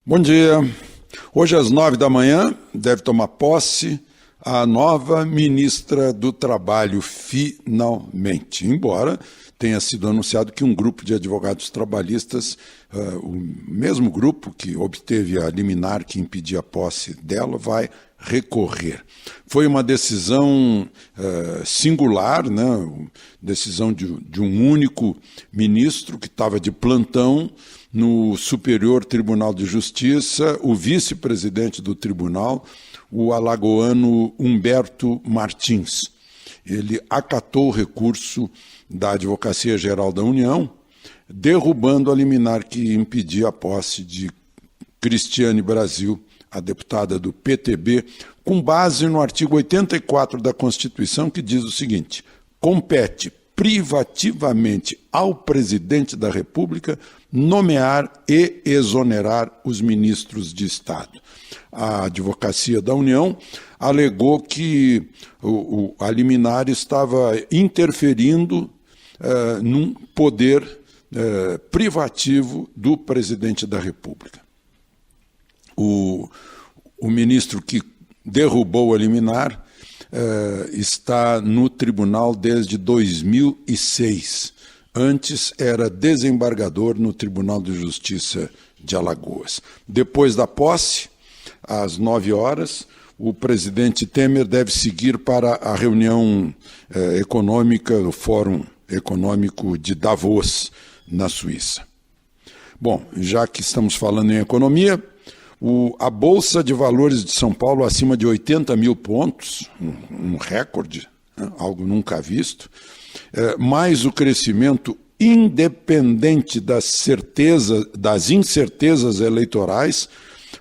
Bom dia. Hoje às 9 da manhã deve tomar posse a nova ministra do Trabalho, finalmente, embora tenha sido anunciado que um grupo de advogados trabalhistas, o mesmo grupo que obteve a liminar que impedia a posse dela, vai recorrer. Foi uma decisão singular, né? Decisão de um único ministro que estava de plantão no Superior Tribunal de Justiça, o vice-presidente do tribunal, o alagoano Humberto Martins. Ele acatou o recurso da Advocacia Geral da União, derrubando a liminar que impedia a posse de Cristiane Brasil, a deputada do PTB, com base no artigo 84 da Constituição, que diz o seguinte: compete privativamente ao presidente da República nomear e exonerar os ministros de Estado. A Advocacia da União alegou que a liminar estava interferindo num poder privativo do presidente da República. O ministro que derrubou a liminar está no tribunal desde 2006. Antes era desembargador no Tribunal de Justiça de Alagoas. Depois da posse, às 9 horas, o presidente Temer deve seguir para a reunião econômica, o Fórum Econômico de Davos, na Suíça. Bom, já que estamos falando em economia, a Bolsa de Valores de São Paulo acima de 80 mil pontos, um recorde, né, algo nunca visto, mais o crescimento independente das incertezas eleitorais,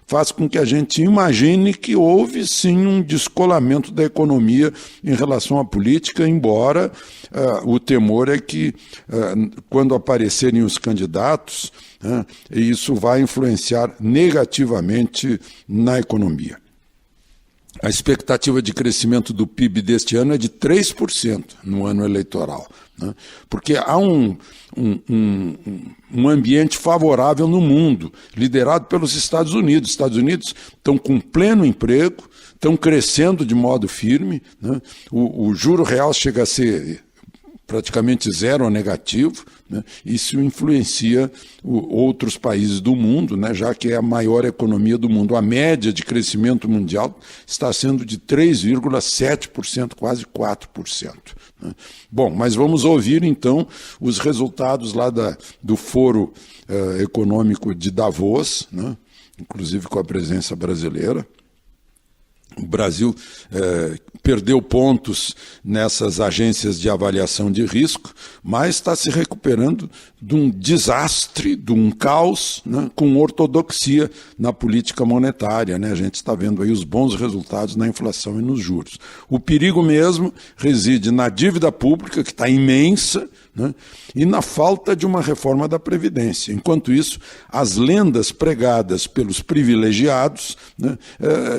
faz com que a gente imagine que houve sim um descolamento da economia em relação à política, embora o temor é que quando aparecerem os candidatos, isso vai influenciar negativamente na economia. A expectativa de crescimento do PIB deste ano é de 3% no ano eleitoral, né? Porque há um ambiente favorável no mundo, liderado pelos Estados Unidos. Os Estados Unidos estão com pleno emprego, estão crescendo de modo firme, né? O juro real chega a ser praticamente zero ou negativo, né? Isso influencia outros países do mundo, né? Já que é a maior economia do mundo. A média de crescimento mundial está sendo de 3,7%, quase 4%. Né? Bom, mas vamos ouvir então os resultados lá do Foro Econômico de Davos, né? Inclusive com a presença brasileira. O Brasil perdeu pontos nessas agências de avaliação de risco, mas está se recuperando de um desastre, de um caos, né, com ortodoxia na política monetária, né? A gente está vendo aí os bons resultados na inflação e nos juros. O perigo mesmo reside na dívida pública, que está imensa, né, e na falta de uma reforma da Previdência. Enquanto isso, as lendas pregadas pelos privilegiados, né,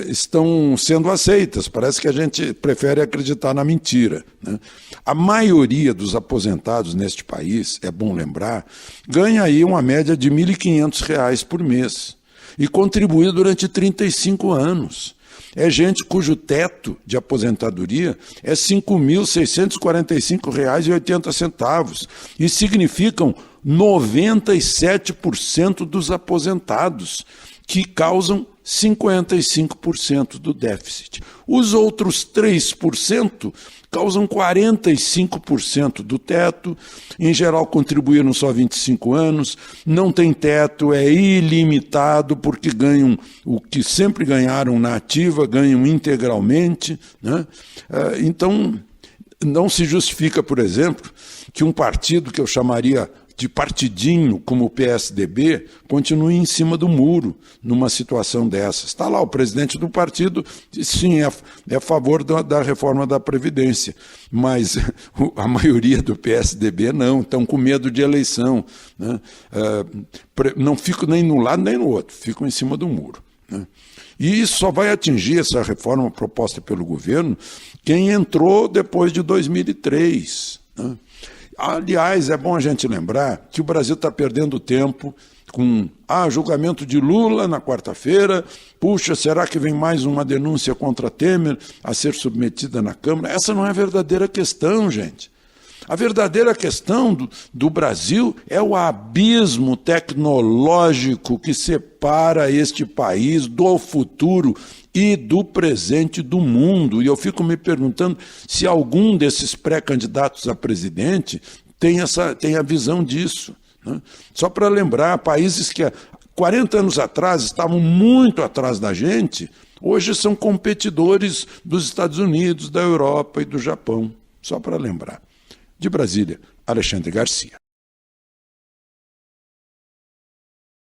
estão sendo aceitas. Parece que a gente prefere acreditar na mentira, né? A maioria dos aposentados neste país, é bom lembrar, ganha aí uma média de R$ 1.500 por mês e contribui durante 35 anos. É gente cujo teto de aposentadoria é R$ 5.645,80 e significam 97% dos aposentados, que causam 55% do déficit. Os outros 3% causam 45% do teto, em geral contribuíram só 25 anos, não tem teto, é ilimitado, porque ganham o que sempre ganharam na ativa, ganham integralmente, né? Então, não se justifica, por exemplo, que um partido que eu chamaria de partidinho, como o PSDB, continue em cima do muro numa situação dessas. Está lá o presidente do partido, sim, é a favor da reforma da Previdência, mas a maioria do PSDB não, estão com medo de eleição, né? Não ficam nem num lado nem no outro, ficam em cima do muro, né? E isso só vai atingir essa reforma proposta pelo governo quem entrou depois de 2003, né? Aliás, é bom a gente lembrar que o Brasil está perdendo tempo com julgamento de Lula na quarta-feira, puxa, será que vem mais uma denúncia contra Temer a ser submetida na Câmara? Essa não é a verdadeira questão, gente. A verdadeira questão do Brasil é o abismo tecnológico que separa este país do futuro e do presente do mundo. E eu fico me perguntando se algum desses pré-candidatos a presidente tem a visão disso, né? Só para lembrar, países que há 40 anos atrás estavam muito atrás da gente, hoje são competidores dos Estados Unidos, da Europa e do Japão. Só para lembrar. De Brasília, Alexandre Garcia.